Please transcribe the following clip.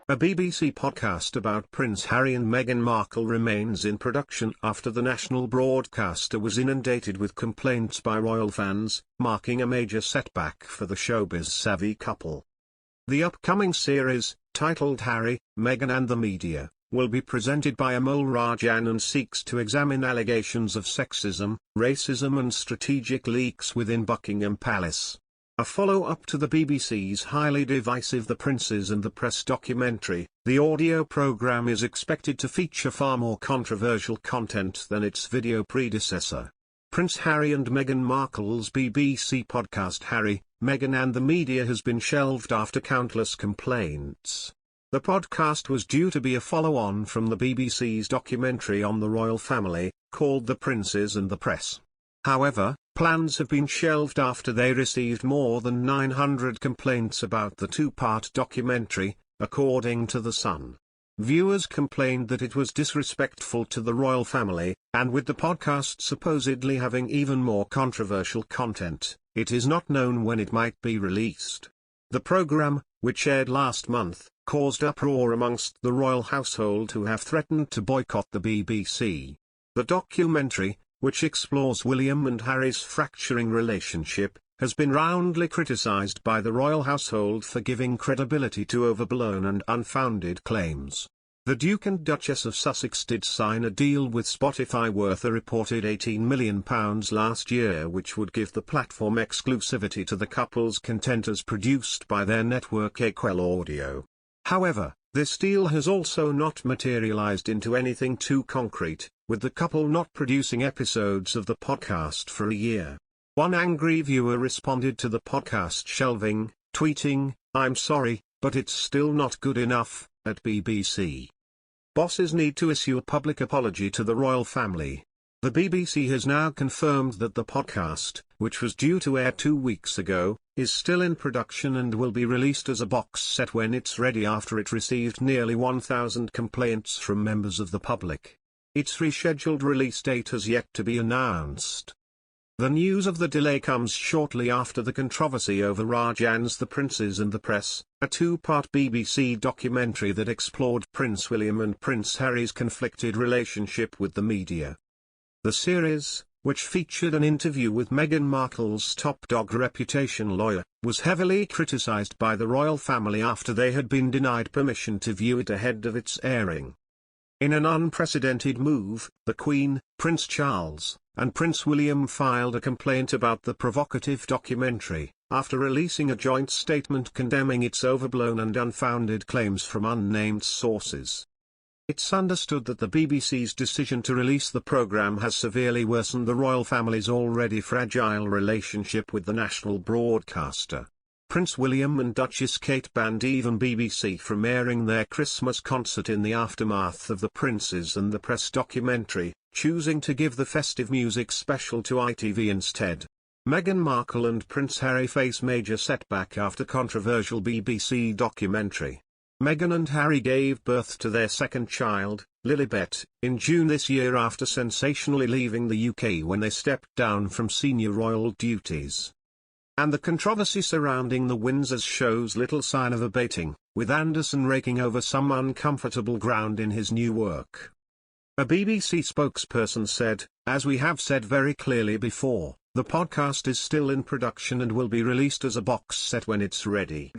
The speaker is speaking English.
A BBC podcast about Prince Harry and Meghan Markle remains in production after the national broadcaster was inundated with complaints by royal fans, marking a major setback for the showbiz-savvy couple. The upcoming series, titled Harry, Meghan and the Media, will be presented by Amol Rajan and seeks to examine allegations of sexism, racism and strategic leaks within Buckingham Palace. A follow-up to the BBC's highly divisive The Princes and the Press documentary, the audio programme is expected to feature far more controversial content than its video predecessor. Prince Harry and Meghan Markle's BBC podcast Harry, Meghan and the Media has been shelved after countless complaints. The podcast was due to be a follow-on from the BBC's documentary on the royal family, called The Princes and the Press. However, plans have been shelved after they received more than 900 complaints about the two-part documentary, according to The Sun. Viewers complained that it was disrespectful to the royal family, and with the podcast supposedly having even more controversial content, it is not known when it might be released. The programme, which aired last month, caused uproar amongst the royal household who have threatened to boycott the BBC. The documentary, which explores William and Harry's fracturing relationship, has been roundly criticised by the royal household for giving credibility to overblown and unfounded claims. The Duke and Duchess of Sussex did sign a deal with Spotify worth a reported £18 million last year, which would give the platform exclusivity to the couple's content as produced by their network Acquel Audio. However, this deal has also not materialized into anything too concrete, with the couple not producing episodes of the podcast for a year. One angry viewer responded to the podcast shelving, tweeting, "I'm sorry, but it's still not good enough, at BBC. Bosses need to issue a public apology to the royal family." The BBC has now confirmed that the podcast, which was due to air 2 weeks ago, is still in production and will be released as a box set when it's ready after it received nearly 1,000 complaints from members of the public. Its rescheduled release date has yet to be announced. The news of the delay comes shortly after the controversy over Rajan's The Princes and the Press, a two-part BBC documentary that explored Prince William and Prince Harry's conflicted relationship with the media. The series, which featured an interview with Meghan Markle's top-dog reputation lawyer, was heavily criticised by the royal family after they had been denied permission to view it ahead of its airing. In an unprecedented move, the Queen, Prince Charles, and Prince William filed a complaint about the provocative documentary, after releasing a joint statement condemning its overblown and unfounded claims from unnamed sources. It's understood that the BBC's decision to release the programme has severely worsened the royal family's already fragile relationship with the national broadcaster. Prince William and Duchess Kate banned even BBC from airing their Christmas concert in the aftermath of The Princes and the Press documentary, choosing to give the festive music special to ITV instead. Meghan Markle and Prince Harry face major setback after controversial BBC documentary. Meghan and Harry gave birth to their second child, Lilibet, in June this year after sensationally leaving the UK when they stepped down from senior royal duties. And the controversy surrounding the Windsors shows little sign of abating, with Anderson raking over some uncomfortable ground in his new work. A BBC spokesperson said, "As we have said very clearly before, the podcast is still in production and will be released as a box set when it's ready.